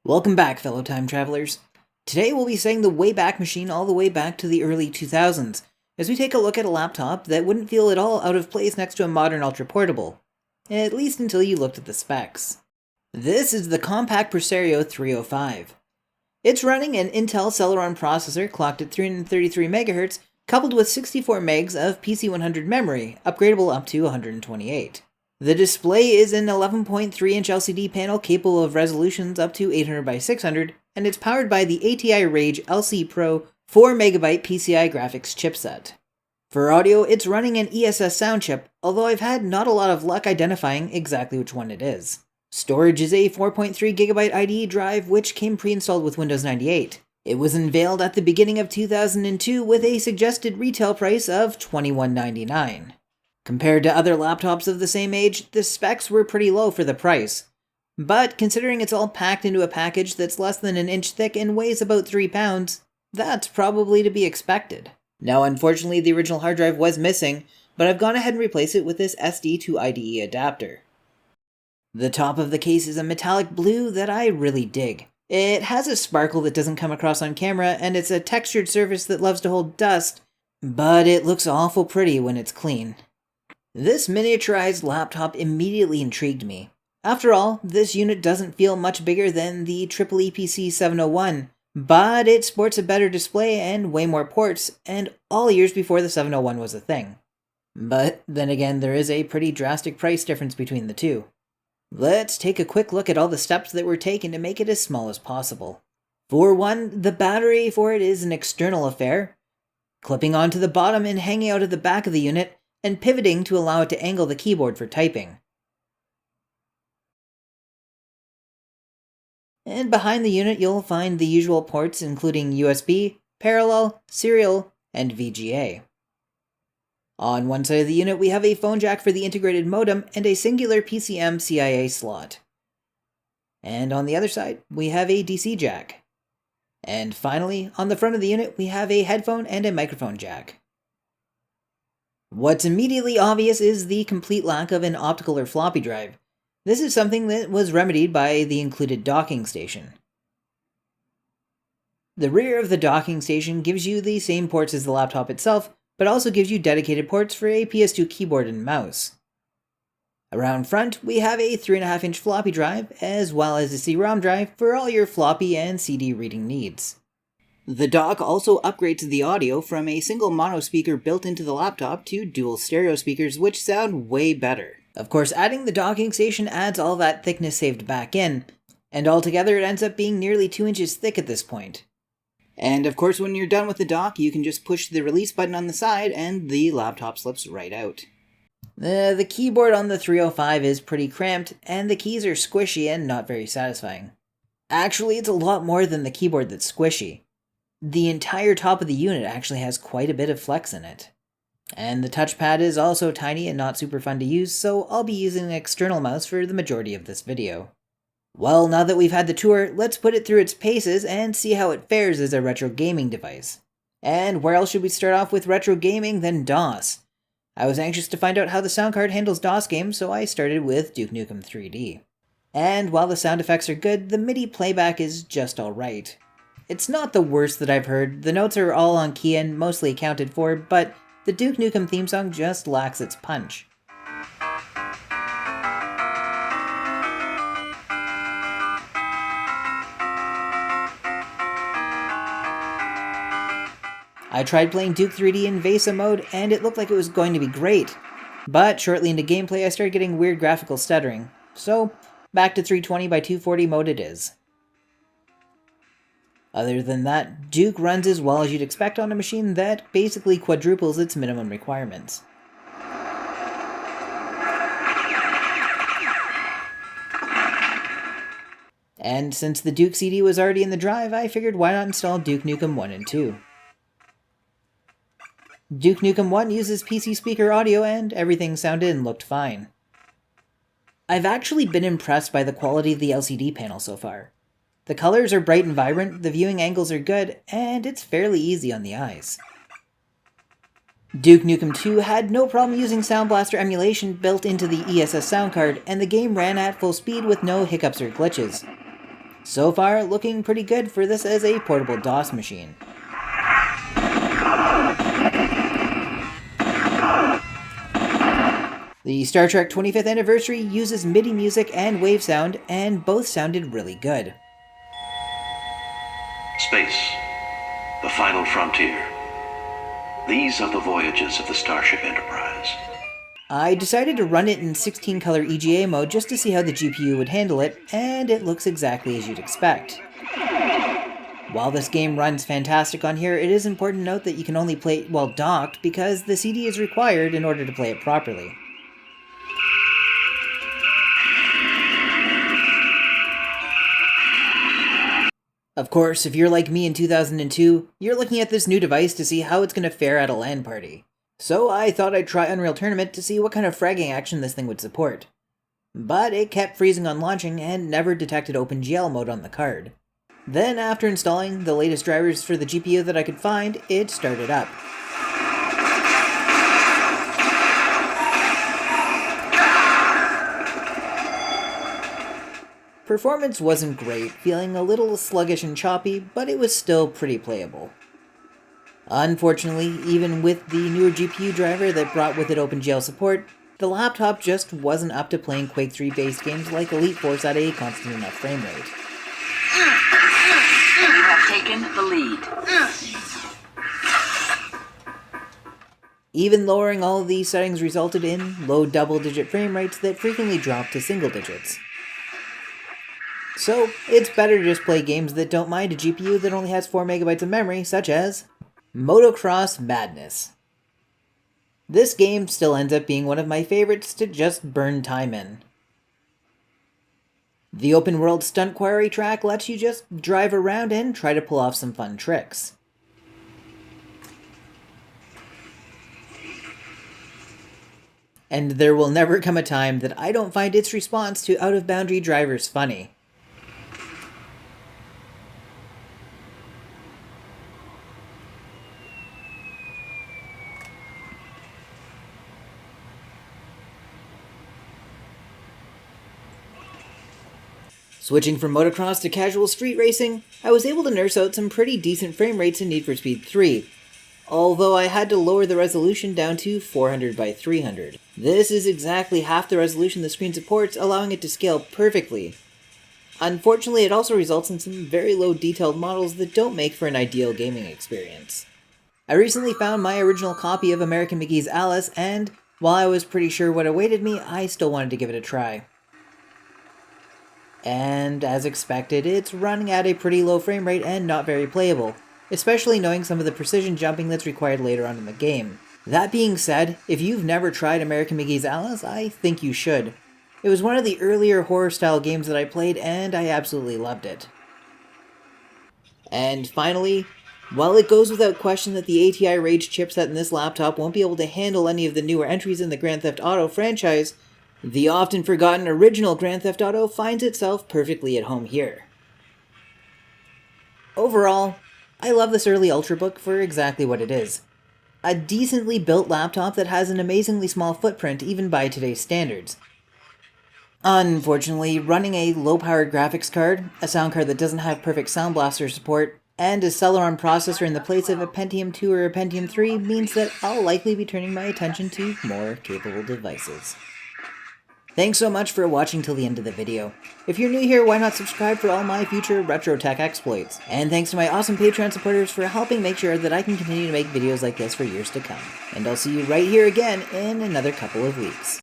Welcome back, fellow time travelers. Today we'll be setting the Wayback Machine all the way back to the early 2000s, as we take a look at a laptop that wouldn't feel at all out of place next to a modern ultra-portable. At least until you looked at the specs. This is the Compaq Presario 305. It's running an Intel Celeron processor clocked at 333 MHz, coupled with 64 MB of PC100 memory, upgradable up to 128. The display is an 11.3-inch LCD panel capable of resolutions up to 800 by 600, and it's powered by the ATI Rage LC Pro 4MB PCI graphics chipset. For audio, it's running an ESS sound chip, although I've had not a lot of luck identifying exactly which one it is. Storage is a 4.3GB IDE drive, which came pre-installed with Windows 98. It was unveiled at the beginning of 2002 with a suggested retail price of $21.99. Compared to other laptops of the same age, the specs were pretty low for the price. But considering it's all packed into a package that's less than an inch thick and weighs about 3 pounds, that's probably to be expected. Now, unfortunately, the original hard drive was missing, but I've gone ahead and replaced it with this SD to IDE adapter. The top of the case is a metallic blue that I really dig. It has a sparkle that doesn't come across on camera, and it's a textured surface that loves to hold dust, but it looks awful pretty when it's clean. This miniaturized laptop immediately intrigued me. After all, this unit doesn't feel much bigger than the EPC 701, but it sports a better display and way more ports, and all years before the 701 was a thing. But then again, there is a pretty drastic price difference between the two. Let's take a quick look at all the steps that were taken to make it as small as possible. For one, the battery for it is an external affair, clipping onto the bottom and hanging out at the back of the unit, and pivoting to allow it to angle the keyboard for typing. And behind the unit you'll find the usual ports including USB, parallel, serial, and VGA. On one side of the unit we have a phone jack for the integrated modem and a singular PCM CIA slot. And on the other side we have a DC jack. And finally, on the front of the unit we have a headphone and a microphone jack. What's immediately obvious is the complete lack of an optical or floppy drive. This is something that was remedied by the included docking station. The rear of the docking station gives you the same ports as the laptop itself, but also gives you dedicated ports for a PS2 keyboard and mouse. Around front, we have a 3.5-inch floppy drive, as well as a CD-ROM drive for all your floppy and CD reading needs. The dock also upgrades the audio from a single mono speaker built into the laptop to dual stereo speakers, which sound way better. Of course, adding the docking station adds all that thickness saved back in, and altogether it ends up being nearly 2 inches thick at this point. And of course, when you're done with the dock, you can just push the release button on the side and the laptop slips right out. The keyboard on the 305 is pretty cramped, and the keys are squishy and not very satisfying. Actually, it's a lot more than the keyboard that's squishy. The entire top of the unit actually has quite a bit of flex in it. And the touchpad is also tiny and not super fun to use, so I'll be using an external mouse for the majority of this video. Well, now that we've had the tour, let's put it through its paces and see how it fares as a retro gaming device. And where else should we start off with retro gaming than DOS? I was anxious to find out how the sound card handles DOS games, so I started with Duke Nukem 3D. And while the sound effects are good, the MIDI playback is just alright. It's not the worst that I've heard, the notes are all on key and mostly accounted for, but the Duke Nukem theme song just lacks its punch. I tried playing Duke 3D in VESA mode, and it looked like it was going to be great. But shortly into gameplay I started getting weird graphical stuttering, so back to 320 by 240 mode it is. Other than that, Duke runs as well as you'd expect on a machine that basically quadruples its minimum requirements. And since the Duke CD was already in the drive, I figured why not install Duke Nukem 1 and 2. Duke Nukem 1 uses PC speaker audio and everything sounded and looked fine. I've actually been impressed by the quality of the LCD panel so far. The colors are bright and vibrant, the viewing angles are good, and it's fairly easy on the eyes. Duke Nukem 2 had no problem using Sound Blaster emulation built into the ESS sound card, and the game ran at full speed with no hiccups or glitches. So far, looking pretty good for this as a portable DOS machine. The Star Trek 25th anniversary uses MIDI music and wave sound, and both sounded really good. Space, the final frontier. These are the voyages of the Starship Enterprise. I decided to run it in 16-color EGA mode just to see how the GPU would handle it, and it looks exactly as you'd expect. While this game runs fantastic on here, it is important to note that you can only play it while docked because the CD is required in order to play it properly. Of course, if you're like me in 2002, you're looking at this new device to see how it's going to fare at a LAN party. So I thought I'd try Unreal Tournament to see what kind of fragging action this thing would support. But it kept freezing on launching and never detected OpenGL mode on the card. Then after installing the latest drivers for the GPU that I could find, it started up. Performance wasn't great, feeling a little sluggish and choppy, but it was still pretty playable. Unfortunately, even with the newer GPU driver that brought with it OpenGL support, the laptop just wasn't up to playing Quake 3 based games like Elite Force at a constant enough frame rate. You have taken the lead. Even lowering all of these settings resulted in low double-digit frame rates that frequently dropped to single digits. So, it's better to just play games that don't mind a GPU that only has 4 MB of memory, such as Motocross Madness. This game still ends up being one of my favorites to just burn time in. The open world stunt quarry track lets you just drive around and try to pull off some fun tricks. And there will never come a time that I don't find its response to out-of-boundary drivers funny. Switching from motocross to casual street racing, I was able to nurse out some pretty decent frame rates in Need for Speed 3, although I had to lower the resolution down to 400 by 300. This is exactly half the resolution the screen supports, allowing it to scale perfectly. Unfortunately, it also results in some very low detailed models that don't make for an ideal gaming experience. I recently found my original copy of American McGee's Alice, and while I was pretty sure what awaited me, I still wanted to give it a try. And as expected, it's running at a pretty low frame rate and not very playable, especially knowing some of the precision jumping that's required later on in the game. That being said, if you've never tried American McGee's Alice, I think you should. It was one of the earlier horror-style games that I played, and I absolutely loved it. And finally, while it goes without question that the ATI Rage chipset in this laptop won't be able to handle any of the newer entries in the Grand Theft Auto franchise, the often forgotten original Grand Theft Auto finds itself perfectly at home here. Overall, I love this early Ultrabook for exactly what it is. A decently built laptop that has an amazingly small footprint even by today's standards. Unfortunately, running a low-powered graphics card, a sound card that doesn't have perfect Sound Blaster support, and a Celeron processor in the place of a Pentium 2 or a Pentium 3 means that I'll likely be turning my attention to more capable devices. Thanks so much for watching till the end of the video. If you're new here, why not subscribe for all my future retro tech exploits? And thanks to my awesome Patreon supporters for helping make sure that I can continue to make videos like this for years to come. And I'll see you right here again in another couple of weeks.